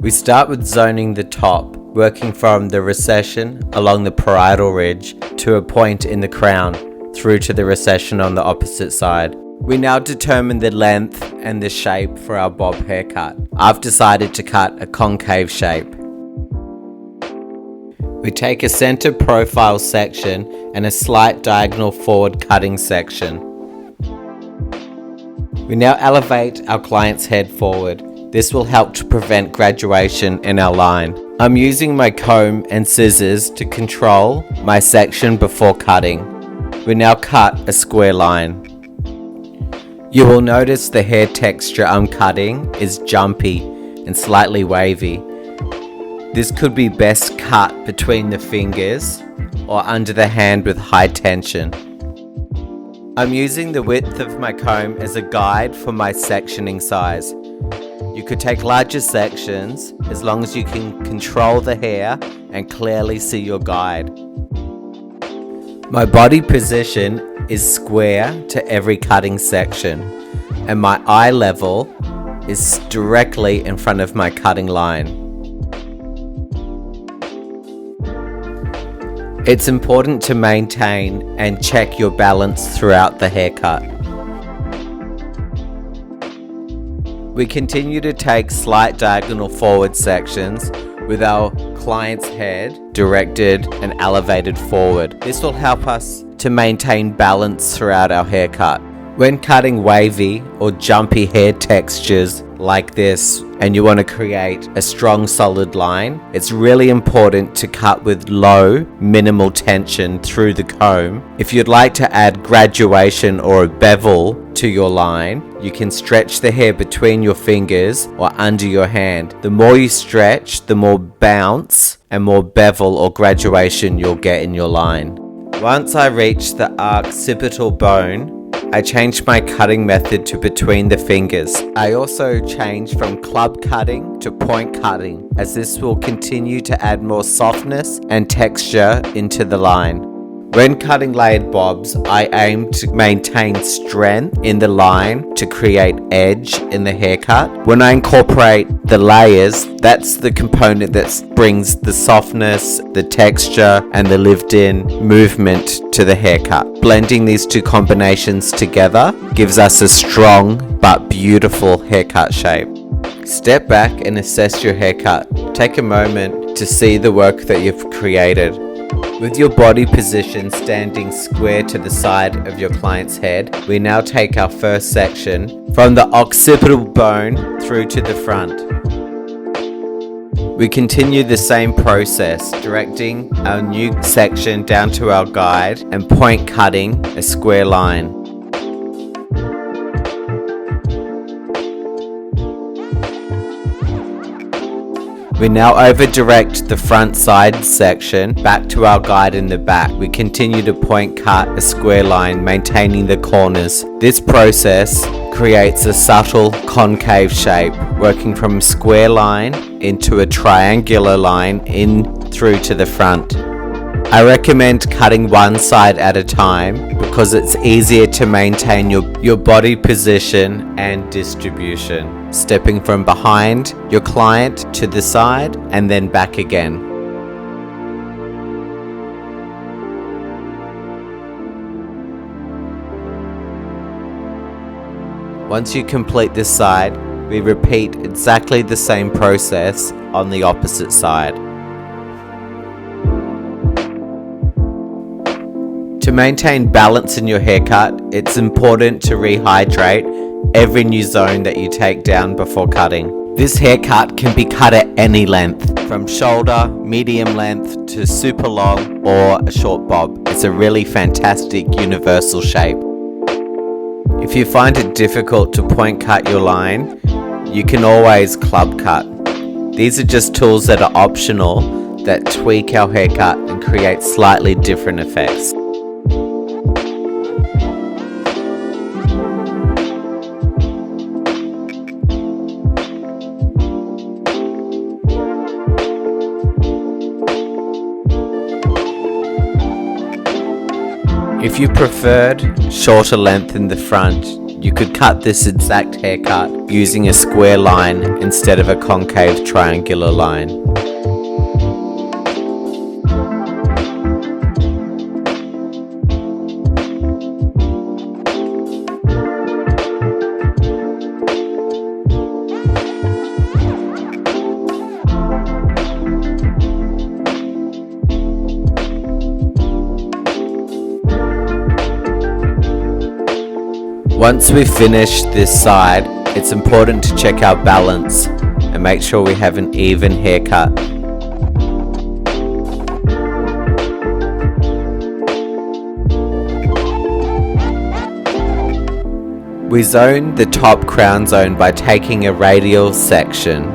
We start with zoning the top, working from the recession along the parietal ridge to a point in the crown, through to the recession on the opposite side. We now determine the length and the shape for our bob haircut. I've decided to cut a concave shape. We take a center profile section and a slight diagonal forward cutting section. We now elevate our client's head forward. This will help to prevent graduation in our line. I'm using my comb and scissors to control my section before cutting. We now cut a square line. You will notice the hair texture I'm cutting is jumpy and slightly wavy. This could be best cut between the fingers or under the hand with high tension. I'm using the width of my comb as a guide for my sectioning size. You could take larger sections as long as you can control the hair and clearly see your guide. My body position is square to every cutting section, and my eye level is directly in front of my cutting line. It's important to maintain and check your balance throughout the haircut. We continue to take slight diagonal forward sections with our client's head directed and elevated forward. This will help us to maintain balance throughout our haircut. When cutting wavy or jumpy hair textures like this and you want to create a strong solid line, it's really important to cut with low, minimal tension through the comb. If you'd like to add graduation or a bevel to your line, you can stretch the hair between your fingers or under your hand. The more you stretch, the more bounce and more bevel or graduation you'll get in your line. Once I reach the occipital bone, I changed my cutting method to between the fingers. I also changed from club cutting to point cutting, as this will continue to add more softness and texture into the line. When cutting layered bobs, I aim to maintain strength in the line to create edge in the haircut. When I incorporate the layers, that's the component that brings the softness, the texture, and the lived-in movement to the haircut. Blending these two combinations together gives us a strong but beautiful haircut shape. Step back and assess your haircut. Take a moment to see the work that you've created. With your body position standing square to the side of your client's head, we now take our first section from the occipital bone through to the front. We continue the same process, directing our new section down to our guide and point cutting a square line. We now over-direct the front side section back to our guide in the back. We continue to point cut a square line, maintaining the corners. This process creates a subtle concave shape, working from a square line into a triangular line in through to the front. I recommend cutting one side at a time because it's easier to maintain your body position and distribution, stepping from behind your client to the side and then back again. Once you complete this side, we repeat exactly the same process on the opposite side. To maintain balance in your haircut, it's important to rehydrate every new zone that you take down before cutting. This haircut can be cut at any length, from shoulder, medium length to super long or a short bob. It's a really fantastic universal shape. If you find it difficult to point cut your line, you can always club cut. These are just tools that are optional that tweak our haircut and create slightly different effects. If you preferred shorter length in the front, you could cut this exact haircut using a square line instead of a concave triangular line. Once we finish this side, it's important to check our balance and make sure we have an even haircut. We zone the top crown zone by taking a radial section.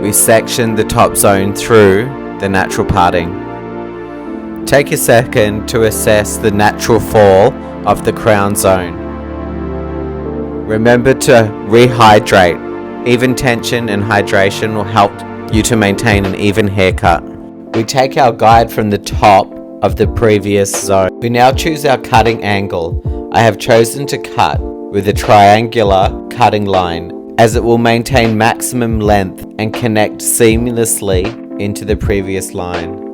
We section the top zone through the natural parting. Take a second to assess the natural fall of the crown zone. Remember to rehydrate. Even tension and hydration will help you to maintain an even haircut. We take our guide from the top of the previous zone. We now choose our cutting angle. I have chosen to cut with a triangular cutting line, as it will maintain maximum length and connect seamlessly into the previous line.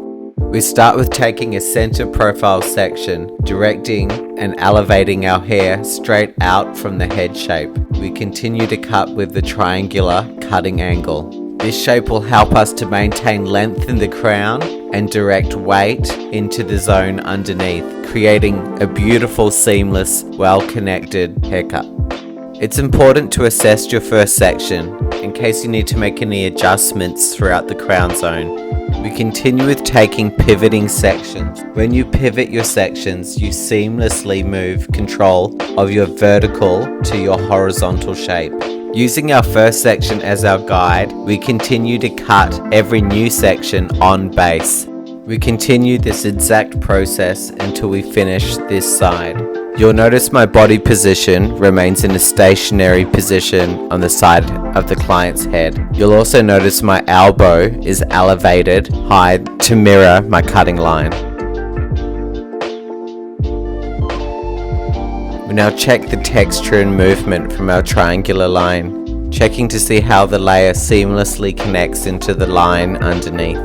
We start with taking a center profile section, directing and elevating our hair straight out from the head shape. We continue to cut with the triangular cutting angle. This shape will help us to maintain length in the crown and direct weight into the zone underneath, creating a beautiful, seamless, well-connected haircut. It's important to assess your first section in case you need to make any adjustments throughout the crown zone. We continue with taking pivoting sections. When you pivot your sections, you seamlessly move control of your vertical to your horizontal shape. Using our first section as our guide, we continue to cut every new section on base. We continue this exact process until we finish this side. You'll notice my body position remains in a stationary position on the side of the client's head. You'll also notice my elbow is elevated high to mirror my cutting line. We now check the texture and movement from our triangular line, checking to see how the layer seamlessly connects into the line underneath.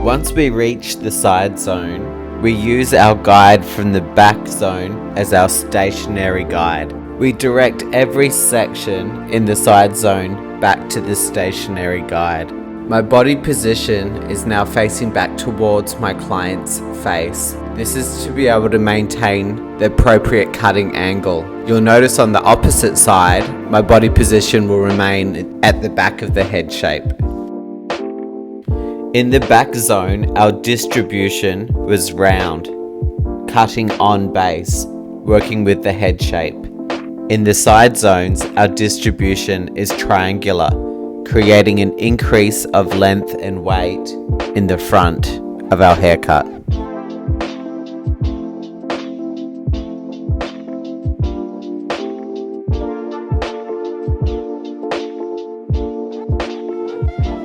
Once we reach the side zone, we use our guide from the back zone as our stationary guide. We direct every section in the side zone back to the stationary guide. My body position is now facing back towards my client's face. This is to be able to maintain the appropriate cutting angle. You'll notice on the opposite side, my body position will remain at the back of the head shape. In the back zone, our distribution was round, cutting on base, working with the head shape. In the side zones, our distribution is triangular, creating an increase of length and weight in the front of our haircut.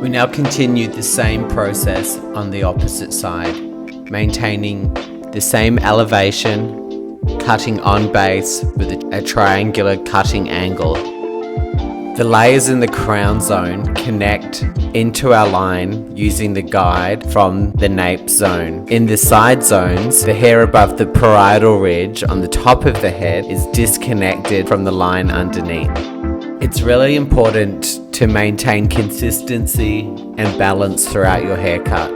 We now continue the same process on the opposite side, maintaining the same elevation, cutting on base with a triangular cutting angle. The layers in the crown zone connect into our line using the guide from the nape zone. In the side zones, the hair above the parietal ridge on the top of the head is disconnected from the line underneath. It's really important to maintain consistency and balance throughout your haircut.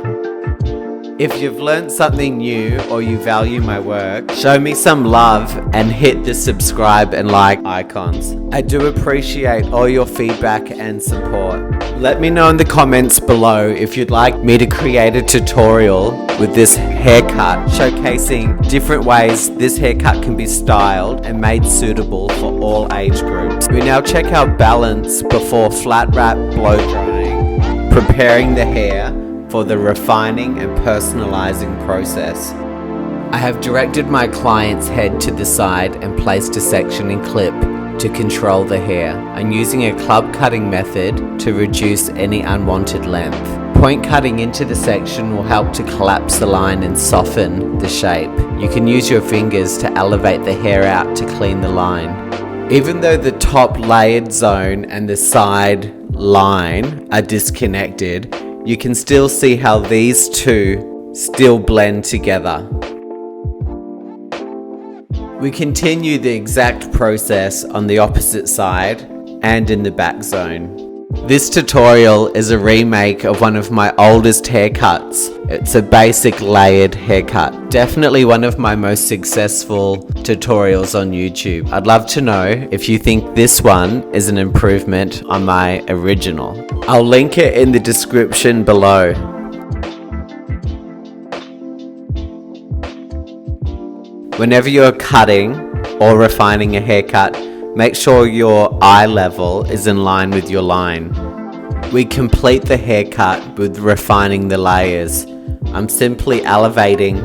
If you've learned something new or you value my work, show me some love and hit the subscribe and like icons. I do appreciate all your feedback and support. Let me know in the comments below if you'd like me to create a tutorial with this haircut, showcasing different ways this haircut can be styled and made suitable for all age groups. We now check our balance before flat wrap blow drying, preparing the hair for the refining and personalizing process. I have directed my client's head to the side and placed a sectioning clip to control the hair. I'm using a club cutting method to reduce any unwanted length. Point cutting into the section will help to collapse the line and soften the shape. You can use your fingers to elevate the hair out to clean the line. Even though the top layered zone and the side line are disconnected, you can still see how these two still blend together. We continue the exact process on the opposite side and in the back zone. This tutorial is a remake of one of my oldest haircuts. It's a basic layered haircut. Definitely one of my most successful tutorials on YouTube. I'd love to know if you think this one is an improvement on my original. I'll link it in the description below. Whenever you're cutting or refining a haircut, make sure your eye level is in line with your line. We complete the haircut with refining the layers. I'm simply elevating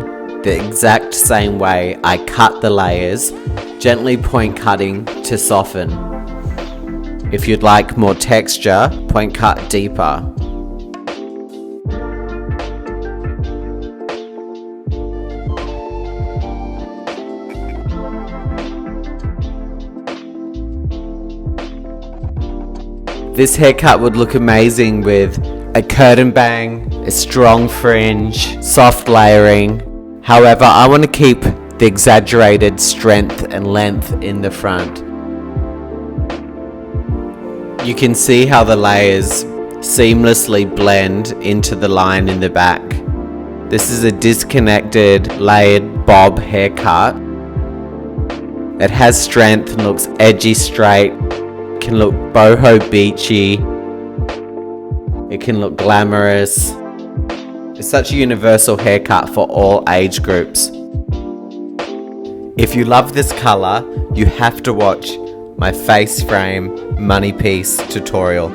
the exact same way I cut the layers, gently point cutting to soften. If you'd like more texture, point cut deeper. This haircut would look amazing with a curtain bang, a strong fringe, soft layering. However, I want to keep the exaggerated strength and length in the front. You can see how the layers seamlessly blend into the line in the back. This is a disconnected layered bob haircut. It has strength and looks edgy straight. Can look boho beachy. It can look glamorous. It's such a universal haircut for all age groups. If you love this color, you have to watch my face frame money piece tutorial.